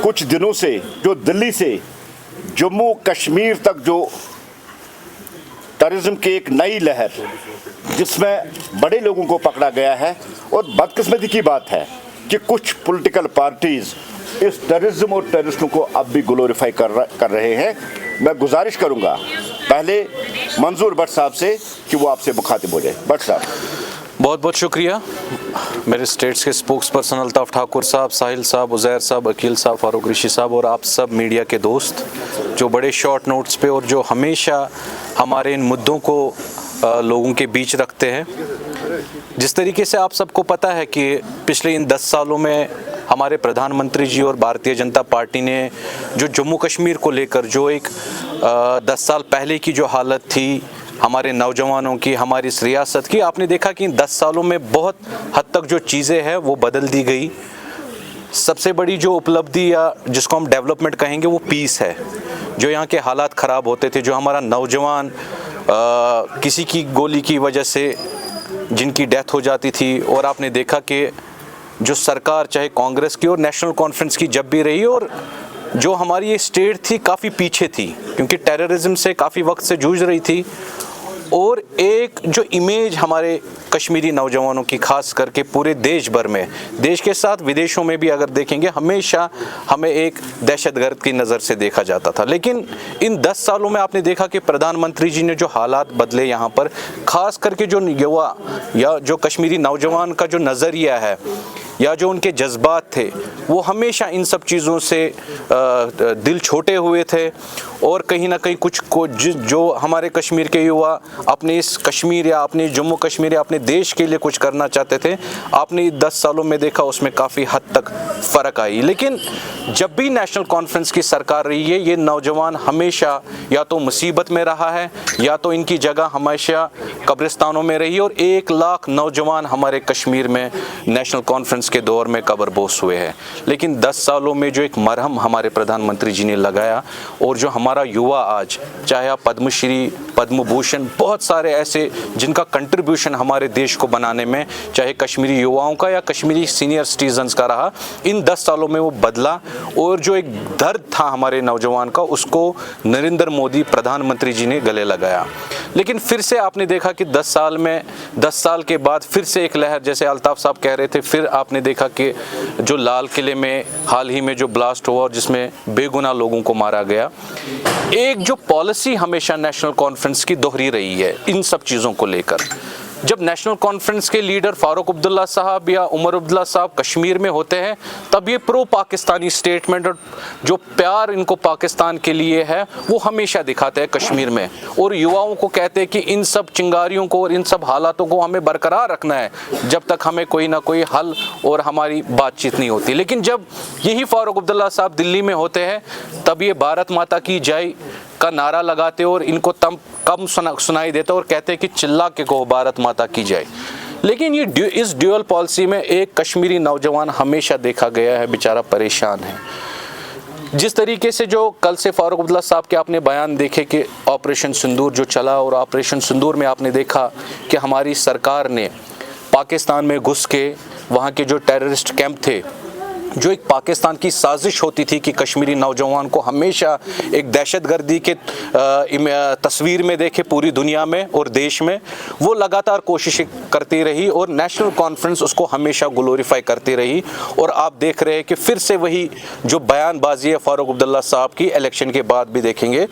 कुछ दिनों से जो दिल्ली से जम्मू कश्मीर तक जो टेररिज्म की एक नई लहर जिसमें बड़े लोगों को पकड़ा गया है, और बदकिस्मती की बात है कि कुछ पॉलिटिकल पार्टीज इस टेररिज्म और टेररिस्टों को अब भी ग्लोरीफाई कर रहे हैं। मैं गुजारिश करूंगा पहले मंजूर भट्ट साहब से कि वो आपसे मुखातिब हो जाए। भट्ट साहब, बहुत बहुत शुक्रिया। मेरे स्टेट्स के स्पोक्स पर्सन अल्ताफ़ ठाकुर साहब, साहिल साहब, उज़ैर साहब, अकील साहब, फारूक ऋषि साहब और आप सब मीडिया के दोस्त जो बड़े शॉर्ट नोट्स पे और जो हमेशा हमारे इन मुद्दों को लोगों के बीच रखते हैं। जिस तरीके से आप सबको पता है कि पिछले इन 10 सालों में हमारे प्रधानमंत्री जी और भारतीय जनता पार्टी ने जो जम्मू कश्मीर को लेकर जो एक 10 साल पहले की जो हालत थी हमारे नौजवानों की, हमारी इस रियासत की, आपने देखा कि इन 10 सालों में बहुत हद तक जो चीज़ें हैं वो बदल दी गई। सबसे बड़ी जो उपलब्धि या जिसको हम डेवलपमेंट कहेंगे वो पीस है। जो यहाँ के हालात ख़राब होते थे, जो हमारा नौजवान किसी की गोली की वजह से जिनकी डेथ हो जाती थी, और आपने देखा कि जो सरकार चाहे कांग्रेस की और नेशनल कॉन्फ्रेंस की जब भी रही, और जो हमारी ये स्टेट थी काफ़ी पीछे थी क्योंकि टेररिज्म से काफ़ी वक्त से जूझ रही थी, और एक जो इमेज हमारे कश्मीरी नौजवानों की खास करके पूरे देश भर में, देश के साथ विदेशों में भी अगर देखेंगे, हमेशा हमें एक दहशतगर्द की नज़र से देखा जाता था। लेकिन इन 10 सालों में आपने देखा कि प्रधानमंत्री जी ने जो हालात बदले यहाँ पर, खास करके जो युवा या जो कश्मीरी नौजवान का जो नज़रिया है या जो उनके जज्बात थे वो हमेशा इन सब चीज़ों से दिल छोटे हुए थे, और कहीं ना कहीं कुछ को जो हमारे कश्मीर के युवा अपने इस कश्मीर या अपने जम्मू कश्मीर या अपने देश के लिए कुछ करना चाहते थे, आपने 10 सालों में देखा उसमें काफ़ी हद तक फ़र्क आई। लेकिन जब भी नेशनल कॉन्फ्रेंस की सरकार रही है, ये नौजवान हमेशा या तो मुसीबत में रहा है या तो इनकी जगह हमेशा कब्रिस्तानों में रही, और 1 लाख नौजवान हमारे कश्मीर में नेशनल कॉन्फ्रेंस के दौर में कब्रबोस हुए हैं। लेकिन 10 सालों में जो एक मरहम हमारे प्रधानमंत्री जी ने लगाया, और जो हमारा युवा आज, चाहे आप पद्मश्री, पद्म भूषण, बहुत सारे ऐसे जिनका कंट्रीब्यूशन हमारे देश को बनाने में, चाहे कश्मीरी युवाओं का या कश्मीरी सीनियर सिटीजन्स का रहा, इन 10 सालों में वो बदला, और जो एक दर्द था हमारे नौजवान का उसको नरेंद्र मोदी प्रधानमंत्री जी ने गले लगाया। लेकिन फिर से आपने देखा कि 10 साल के बाद फिर से एक लहर, जैसे अल्ताफ़ साहब कह रहे थे, फिर आपने देखा कि जो लाल किले में हाल ही में जो ब्लास्ट हुआ और जिसमें बेगुनाह लोगों को मारा गया, एक जो पॉलिसी हमेशा नेशनल कॉन्फ्रेंस की दोहरी रही है इन सब चीज़ों को लेकर। जब नेशनल कॉन्फ्रेंस के लीडर फारूक अब्दुल्ला साहब या उमर अब्दुल्ला साहब कश्मीर में होते हैं, तब ये प्रो पाकिस्तानी स्टेटमेंट और जो प्यार इनको पाकिस्तान के लिए है वो हमेशा दिखाते हैं कश्मीर में, और युवाओं को कहते हैं कि इन सब चिंगारियों को और इन सब हालातों को हमें बरकरार रखना है जब तक हमें कोई ना कोई हल और हमारी बातचीत नहीं होती। लेकिन जब यही फारूक अब्दुल्ला साहब दिल्ली में होते हैं, तब ये भारत माता की जय का नारा लगाते और इनको तब कम सुनाई देता और कहते कि चिल्ला के कहो भारत माता की जय। लेकिन ये इस ड्यूअल पॉलिसी में एक कश्मीरी नौजवान हमेशा देखा गया है बेचारा परेशान है। जिस तरीके से जो कल से फारूक अब्दुल्ला साहब के आपने बयान देखे कि ऑपरेशन सिंदूर जो चला, और ऑपरेशन सिंदूर में आपने देखा कि हमारी सरकार ने पाकिस्तान में घुस के वहाँ के जो टेररिस्ट कैंप थे, जो एक पाकिस्तान की साजिश होती थी कि कश्मीरी नौजवान को हमेशा एक दहशतगर्दी के तस्वीर में देखे पूरी दुनिया में और देश में, वो लगातार कोशिशें करती रही और नेशनल कॉन्फ्रेंस उसको हमेशा ग्लोरीफाई करती रही। और आप देख रहे हैं कि फिर से वही जो बयानबाजी है फारूक अब्दुल्ला साहब की, इलेक्शन के बाद भी देखेंगे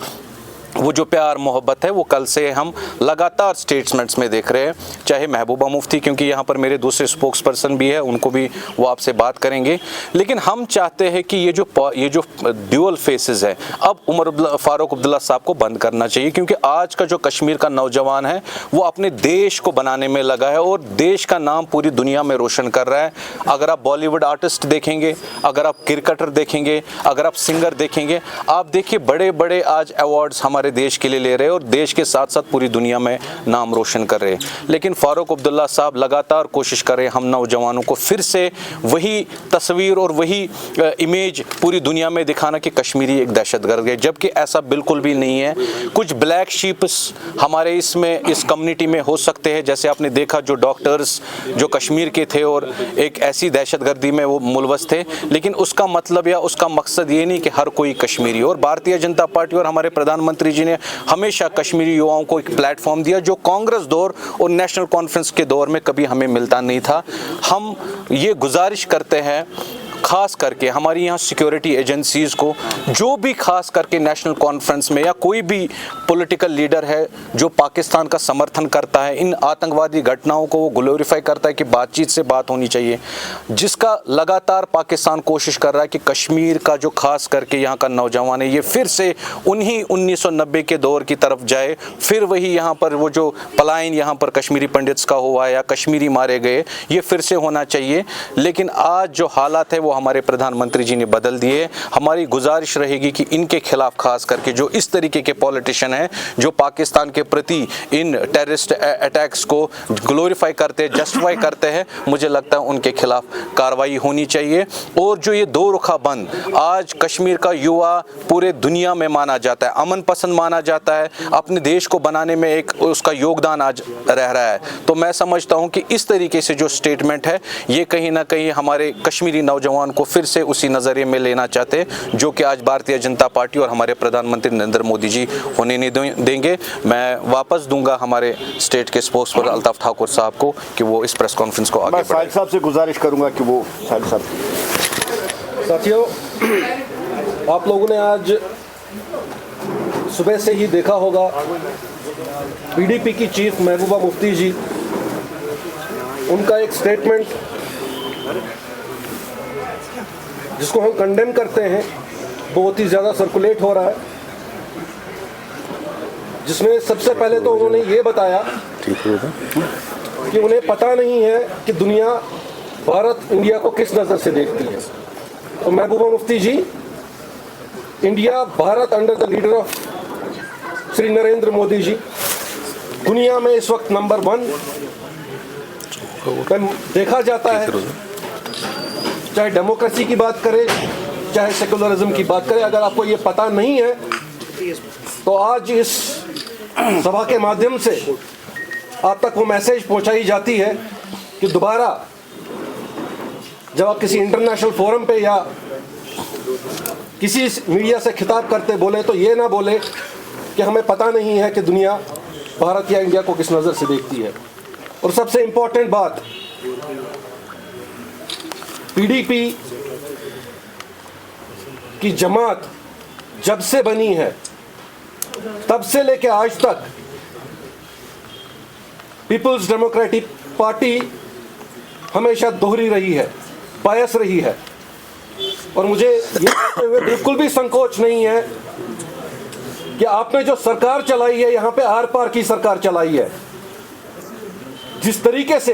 वो जो प्यार मोहब्बत है वो कल से हम लगातार स्टेटमेंट्स में देख रहे हैं। चाहे महबूबा मुफ्ती, क्योंकि यहाँ पर मेरे दूसरे स्पोक्स पर्सन भी है, उनको भी वो आपसे बात करेंगे। लेकिन हम चाहते हैं कि ये जो ड्यूअल फेसेस है, अब फारूक अब्दुल्ला साहब को बंद करना चाहिए, क्योंकि आज का जो कश्मीर का नौजवान है वो अपने देश को बनाने में लगा है और देश का नाम पूरी दुनिया में रोशन कर रहा है। अगर आप बॉलीवुड आर्टिस्ट देखेंगे, अगर आप क्रिकेटर देखेंगे, अगर आप सिंगर देखेंगे, आप देखिए बड़े बड़े आज अवार्ड्स हमारे हमारे देश के लिए ले रहे हैं और देश के साथ साथ पूरी दुनिया में नाम रोशन कर रहे हैं। लेकिन फारूक अब्दुल्ला साहब लगातार कोशिश कर रहे हैं हम नौजवानों को फिर से वही तस्वीर और वही इमेज पूरी दुनिया में दिखाना कि कश्मीरी एक दहशतगर्द है, जबकि ऐसा बिल्कुल भी नहीं है। कुछ ब्लैक शीप्स हमारे इस कम्युनिटी में हो सकते हैं, जैसे आपने देखा जो डॉक्टर्स जो कश्मीर के थे और एक ऐसी दहशतगर्दी में वो मुलवस थे, लेकिन उसका मतलब या उसका मकसद ये नहीं कि हर कोई कश्मीरी। और भारतीय जनता पार्टी और हमारे प्रधानमंत्री जी ने हमेशा कश्मीरी युवाओं को एक प्लेटफॉर्म दिया जो कांग्रेस दौर और नेशनल कॉन्फ्रेंस के दौर में कभी हमें मिलता नहीं था। हम ये गुजारिश करते हैं खास करके हमारी यहाँ सिक्योरिटी एजेंसीज़ को, जो भी खास करके नेशनल कॉन्फ्रेंस में या कोई भी पॉलिटिकल लीडर है जो पाकिस्तान का समर्थन करता है, इन आतंकवादी घटनाओं को वो ग्लोरीफाई करता है कि बातचीत से बात होनी चाहिए, जिसका लगातार पाकिस्तान कोशिश कर रहा है कि कश्मीर का जो खास करके यहाँ का नौजवान है ये फिर से उन्हीं 1990 के दौर की तरफ जाए, फिर वही यहाँ पर वो जो पलायन यहाँ पर कश्मीरी पंडित्स का हुआ या कश्मीरी मारे गए ये फिर से होना चाहिए। लेकिन आज जो हालात है वो हमारे प्रधानमंत्री जी ने बदल दिए। हमारी गुजारिश रहेगी कि इनके खिलाफ खास करके जो इस तरीके के पॉलिटिशियन हैं जो पाकिस्तान के प्रति इन टेररिस्ट अटैक्स को ग्लोरीफाई करते हैं, जस्टिफाई करते हैं, मुझे लगता है उनके खिलाफ कार्रवाई होनी चाहिए। और जो ये दो रुखा बंद आज कश्मीर का युवा पूरे दुनिया में माना जाता है, अमन पसंद माना जाता है, अपने देश को बनाने में एक उसका योगदान आज रह रहा है, तो मैं समझता हूँ कि इस तरीके से जो स्टेटमेंट है ये कहीं ना कहीं हमारे कश्मीरी नौजवान को फिर से उसी नज़रिए में लेना चाहते हैं जो कि आज भारतीय जनता पार्टी और हमारे प्रधानमंत्री नरेंद्र मोदी जी होने नहीं देंगे। मैं वापस दूंगा हमारे स्टेट के स्पोक्स पर्सन अल्ताफ ठाकुर साहब को कि वो इस प्रेस कॉन्फ्रेंस को आगे साहिल साहब से गुजारिश करूंगा कि वो साहिल साहब। साथियों, आप लोगों ने आज सुबह से ही देखा होगा पीडीपी की चीफ महबूबा मुफ्ती जी, उनका एक स्टेटमेंट जिसको हम कंडेम करते हैं बहुत ही ज़्यादा सर्कुलेट हो रहा है, जिसमें सबसे पहले तो उन्होंने ये बताया कि उन्हें पता नहीं है कि दुनिया भारत इंडिया को किस नज़र से देखती है। तो Mehbooba Mufti ji, India Bharat under the leader of Shri Narendra Modi ji दुनिया में इस वक्त नंबर 1 देखा जाता है, चाहे डेमोक्रेसी की बात करें चाहे सेकुलरिज्म की बात करें। अगर आपको ये पता नहीं है तो आज इस सभा के माध्यम से आप तक वो मैसेज पहुंचाई जाती है कि दोबारा जब आप किसी इंटरनेशनल फोरम पे या किसी मीडिया से खिताब करते बोले तो ये ना बोले कि हमें पता नहीं है कि दुनिया भारत या इंडिया को किस नज़र से देखती है। और सबसे इम्पोर्टेंट बात, पीडीपी की जमात जब से बनी है तब से लेकर आज तक पीपल्स डेमोक्रेटिक पार्टी हमेशा दोहरी रही है, बायस रही है। और मुझे ये कहते हुए बिल्कुल भी संकोच नहीं है कि आपने जो सरकार चलाई है यहाँ पे आर पार की सरकार चलाई है। जिस तरीके से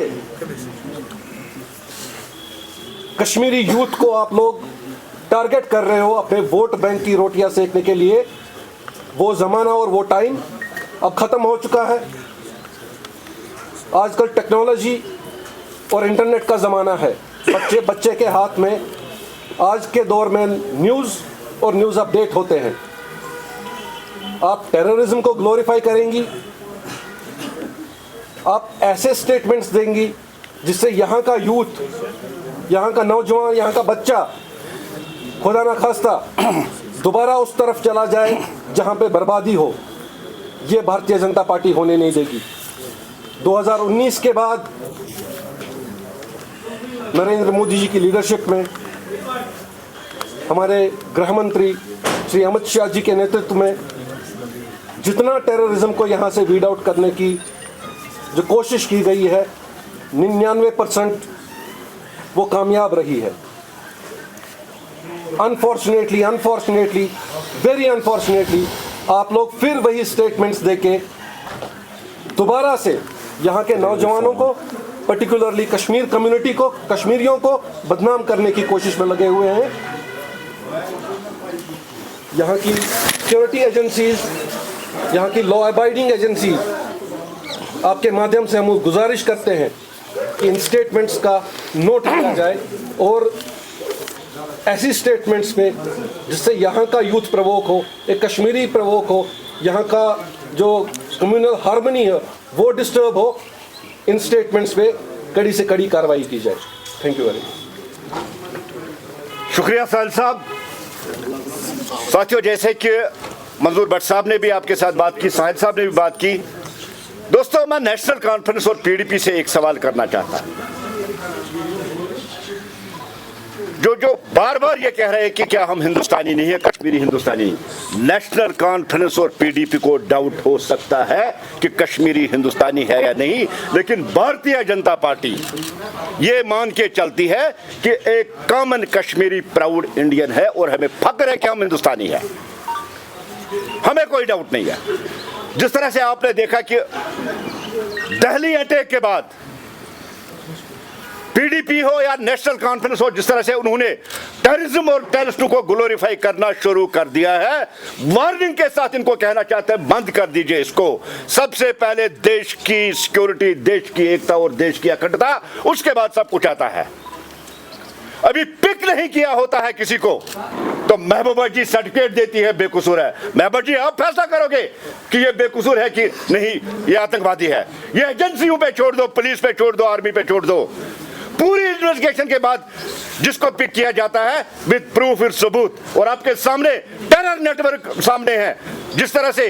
कश्मीरी यूथ को आप लोग टारगेट कर रहे हो अपने वोट बैंक की रोटियां सेकने के लिए, वो ज़माना और वो टाइम अब ख़त्म हो चुका है। आजकल टेक्नोलॉजी और इंटरनेट का ज़माना है, बच्चे के हाथ में आज के दौर में न्यूज़ और न्यूज़ अपडेट होते हैं। आप टेररिज्म को ग्लोरीफाई करेंगी, आप ऐसे स्टेटमेंट्स देंगी जिससे यहाँ का यूथ, यहाँ का नौजवान, यहाँ का बच्चा खुदा ना खास्ता दोबारा उस तरफ चला जाए जहाँ पे बर्बादी हो। ये भारतीय जनता पार्टी होने नहीं देगी। 2019 के बाद नरेंद्र मोदी जी की लीडरशिप में हमारे गृह मंत्री श्री अमित शाह जी के नेतृत्व में जितना टेररिज्म को यहाँ से वीड आउट करने की जो कोशिश की गई है, 99% वो कामयाब रही है। अनफॉर्चुनेटली वेरी अनफॉर्चुनेटली आप लोग फिर वही स्टेटमेंट्स देके दोबारा से यहाँ के नौजवानों को, पर्टिकुलरली कश्मीर कम्युनिटी को, कश्मीरियों को बदनाम करने की कोशिश में लगे हुए हैं। यहाँ की सिक्योरिटी एजेंसीज यहाँ की लॉ अबाइडिंग एजेंसी आपके माध्यम से हम गुजारिश करते हैं कि इन स्टेटमेंट्स का नोट किया जाए और ऐसी स्टेटमेंट्स में जिससे यहाँ का यूथ प्रवोक हो, एक कश्मीरी प्रवोक हो, यहाँ का जो कम्युनल हार्मनी है वो डिस्टर्ब हो, इन स्टेटमेंट्स पे कड़ी से कड़ी कार्रवाई की जाए। Thank you very much. शुक्रिया साहिल साहब। साथियों, जैसे कि मंजूर भट्ट साहब ने भी आपके साथ बात की, साहिल साहब ने भी बात की। दोस्तों, मैं नेशनल कॉन्फ्रेंस और पीडीपी से एक सवाल करना चाहता हूं। जो बार बार ये कह रहे हैं कि क्या हम हिंदुस्तानी नहीं है, कश्मीरी हिंदुस्तानी नहीं। नेशनल कॉन्फ्रेंस और पीडीपी को डाउट हो सकता है कि कश्मीरी हिंदुस्तानी है या नहीं, लेकिन भारतीय जनता पार्टी ये मान के चलती है कि एक कॉमन कश्मीरी प्राउड इंडियन है और हमें फख्र है कि हम हिंदुस्तानी है। हमें कोई डाउट नहीं है। जिस तरह से आपने देखा कि दिल्ली अटैक के बाद पीडीपी हो या नेशनल कॉन्फ्रेंस हो, जिस तरह से उन्होंने टेररिज्म और टेररिस्टों को ग्लोरीफाई करना शुरू कर दिया है, वार्निंग के साथ इनको कहना चाहते हैं बंद कर दीजिए इसको। सबसे पहले देश की सिक्योरिटी, देश की एकता और देश की अखंडता, उसके बाद सब कुछ आता है। अभी पिक नहीं किया होता है किसी को तो महबूबा जी सर्टिफिकेट देती है बेकसूर है। महबूबा जी, आप फैसला करोगे कि ये बेकसूर है कि नहीं, ये आतंकवादी है। ये एजेंसियों पे छोड़ दो, पुलिस पे छोड़ दो, आर्मी पे छोड़ दो। पूरी इन्वेस्टिगेशन के बाद जिसको पिक किया जाता है विद प्रूफ, विद सबूत, और आपके सामने टेरर नेटवर्क सामने है। जिस तरह से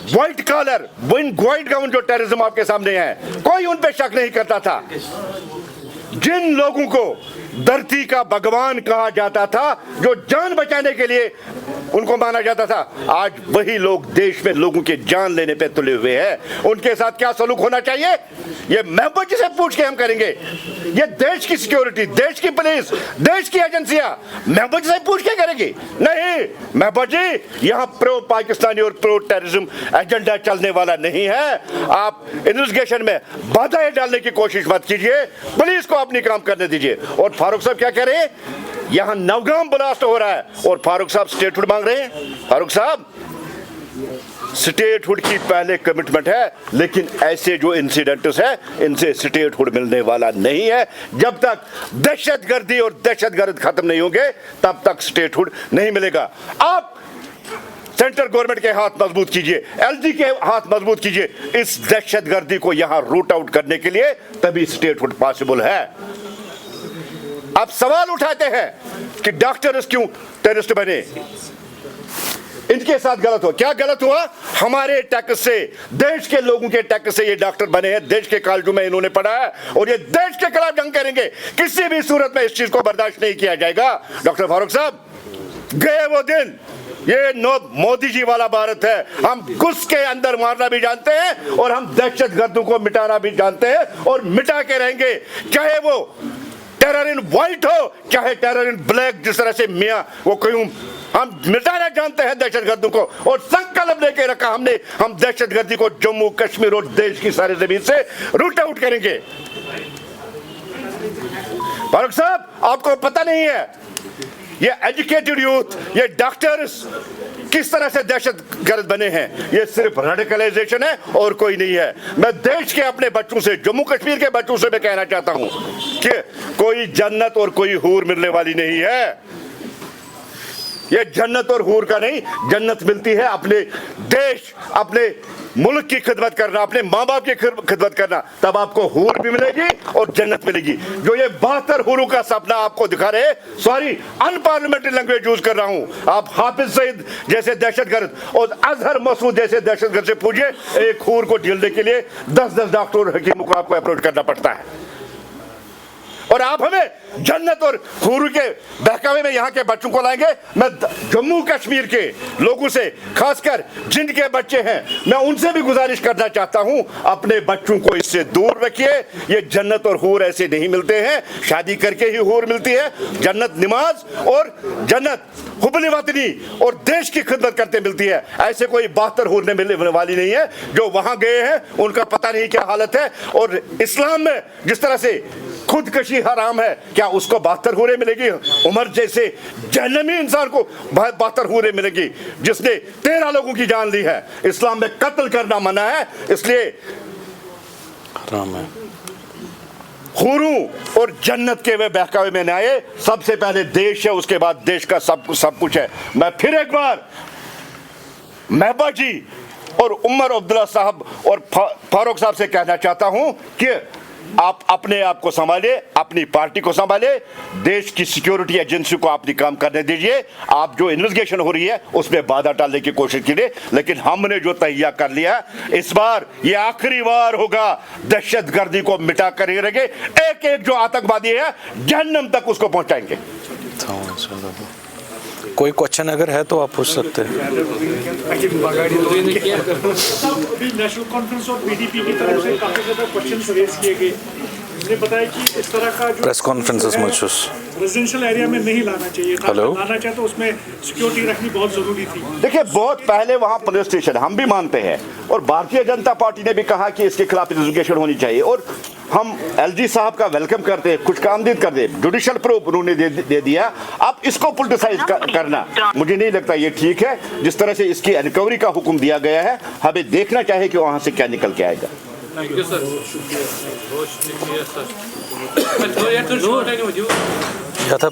व्हाइट कॉलर, व्हाइट गाउन जो टेररिज्म आपके सामने है, कोई उन पे शक नहीं करता था। जिन लोगों को धरती का भगवान कहा जाता था, जो जान बचाने के लिए उनको माना जाता था, आज वही लोग देश में लोगों की जान लेने पे तुले हुए हैं। उनके साथ क्या सलूक होना चाहिए, ये महबूबा जी से पूछ के हम करेंगे। ये देश की सिक्योरिटी, देश की पुलिस, देश की एजेंसियां महबूबा जी से पूछ के करेगी? नहीं महबूबा जी, यहाँ प्रो पाकिस्तानी और प्रो टेररिज्म एजेंडा चलने वाला नहीं है। आप इन्वेस्टिगेशन में बाधाएं डालने की कोशिश मत कीजिए, पुलिस को अपनी काम करने दीजिए। और फारूक साहब क्या कह रहे हैं, यहां नवगाम ब्लास्ट हो रहा है और फारूक साहब स्टेटहुड मांग रहे हैं। फारूक साहब, स्टेटहुड की पहले कमिटमेंट है, लेकिन ऐसे जो इंसिडेंट्स है इनसे स्टेटहुड मिलने वाला नहीं है। जब तक दहशतगर्दी और दहशतगर्द खत्म नहीं होंगे तब तक स्टेटहुड नहीं मिलेगा। आप सेंट्रल गवर्नमेंट के हाथ मजबूत कीजिए, एलजी के हाथ मजबूत कीजिए इस दहशतगर्दी को यहां रूट आउट करने के लिए, तभी स्टेटहुड पॉसिबल है। आप सवाल उठाते हैं कि डॉक्टर्स क्यों टेररिस्ट बने, इनके साथ गलत हुआ। क्या गलत हुआ? हमारे टैक्स से, देश के लोगों के टैक्स से ये डॉक्टर बने हैं, देश के कॉलेजों में इन्होंने पढ़ा है और ये देश के खिलाफ जंग करेंगे। किसी भी सूरत में इस चीज को बर्दाश्त नहीं किया जाएगा। डॉक्टर फारूक साहब, गए वो दिन, ये मोदी जी वाला भारत है। हम घुस के अंदर मारना भी जानते हैं और हम दहशतगर्दों को मिटाना भी जानते हैं और मिटा के रहेंगे, चाहे वो टेरर इन व्हाइट हो चाहे टेरर इन ब्लैक। जिस तरह से मियां वो क्यूम, हम मिटाना जानते हैं दहशतगर्दों को और संकल्प लेके रखा हमने, हम दहशतगर्दी को जम्मू कश्मीर और देश की सारी जमीन से रूट आउट करेंगे। फारूक साहब, आपको पता नहीं है ये एजुकेटेड यूथ, ये डॉक्टर्स किस तरह से दहशतगर्द बने हैं। ये सिर्फ रेडिकलाइजेशन है और कोई नहीं है। मैं देश के अपने बच्चों से, जम्मू कश्मीर के बच्चों से मैं कहना चाहता हूं कि कोई जन्नत और कोई हूर मिलने वाली नहीं है। ये जन्नत और हूर का नहीं, जन्नत मिलती है अपने देश, अपने मुल्क की खिदमत करना, अपने माँ बाप की खिदमत करना, तब आपको हूर भी मिलेगी और जन्नत मिलेगी। जो ये 72 हूरों का सपना आपको दिखा रहे, सॉरी अनपार्लियामेंट्री लैंग्वेज यूज कर रहा हूं, आप हाफिज सईद जैसे दहशतगर्द और अजहर मसूद जैसे दहशतगर्द से पूछिए, एक हूर को झेलने के लिए 10-10 डॉक्टर और हकीमों को आपको अप्रोच करना पड़ता है। और आप हमें जन्नत और हूर के बहकावे में यहाँ के बच्चों को लाएंगे। मैं जम्मू कश्मीर के लोगों से, खासकर जिनके बच्चे हैं, मैं उनसे भी गुजारिश करना चाहता हूँ, अपने बच्चों को इससे दूर रखिए। ये जन्नत और हूर ऐसे नहीं मिलते हैं, शादी करके ही हूर मिलती है। जन्नत नमाज और जन्नत हुब्बुल वतनी और देश की खिदमत करते मिलती है। ऐसे कोई 72 हूर ने मिलने वाली नहीं है। जो वहां गए हैं उनका पता नहीं क्या हालत है। और इस्लाम में जिस तरह से खुदकशी हराम है, क्या उसको 72 हूरें मिलेगी? उमर जैसे जहन्नमी इंसान को 72 हूरें मिलेगी जिसने 13 लोगों की जान ली है। इस्लाम में कत्ल करना मना है, इसलिए हराम है। हुरू और जन्नत के वे बहकावे में न आए। सबसे पहले देश है, उसके बाद देश का सब कुछ है। मैं फिर एक बार महबा जी और उमर अब्दुल्ला साहब और फारूक साहब से कहना चाहता हूं कि आप अपने आप को संभालिए, अपनी पार्टी को संभालिए, देश की सिक्योरिटी एजेंसी को अपनी काम करने दीजिए। आप जो इन्वेस्टिगेशन हो रही है उसमें बाधा डालने की कोशिश कीजिए, लेकिन हमने जो तैयार कर लिया इस बार ये आखिरी बार होगा। दहशतगर्दी को मिटा कर ही रहेंगे। एक एक जो आतंकवादी है जहन्नम तक उसको पहुंचाएंगे। कोई क्वेश्चन अगर है तो आप पूछ सकते हैं। अभी नेशनल कॉन्फ्रेंस और पीडीपी की तरफ से काफी ज्यादा क्वेश्चन रेज किए गए। उसने बताया कि इस तरह का जो प्रेस कॉन्फ्रेंसेस मचूस रेजिडेंशियल एरिया में नहीं लाना चाहिए था। हेलो? लाना चाहिए तो उसमें सिक्योरिटी रखनी बहुत जरूरी थी। देखिए, बहुत पहले वहां पुलिस स्टेशन, हम भी मानते हैं, और भारतीय जनता पार्टी ने भी कहा कि इसके खिलाफ इन्वेस्टिगेशन होनी चाहिए, और हम एलजी साहब का वेलकम करते हैं, कुछ कामदीद कर दे, जुडिशियल प्रूफ उन्होंने दे दिया। अब इसको पोलिटिसाइज करना मुझे नहीं लगता ये ठीक है। जिस तरह से इसकी इनक्वायरी का हुक्म दिया गया है, हमें देखना चाहिए कि वहां से क्या निकल के आएगा। यथा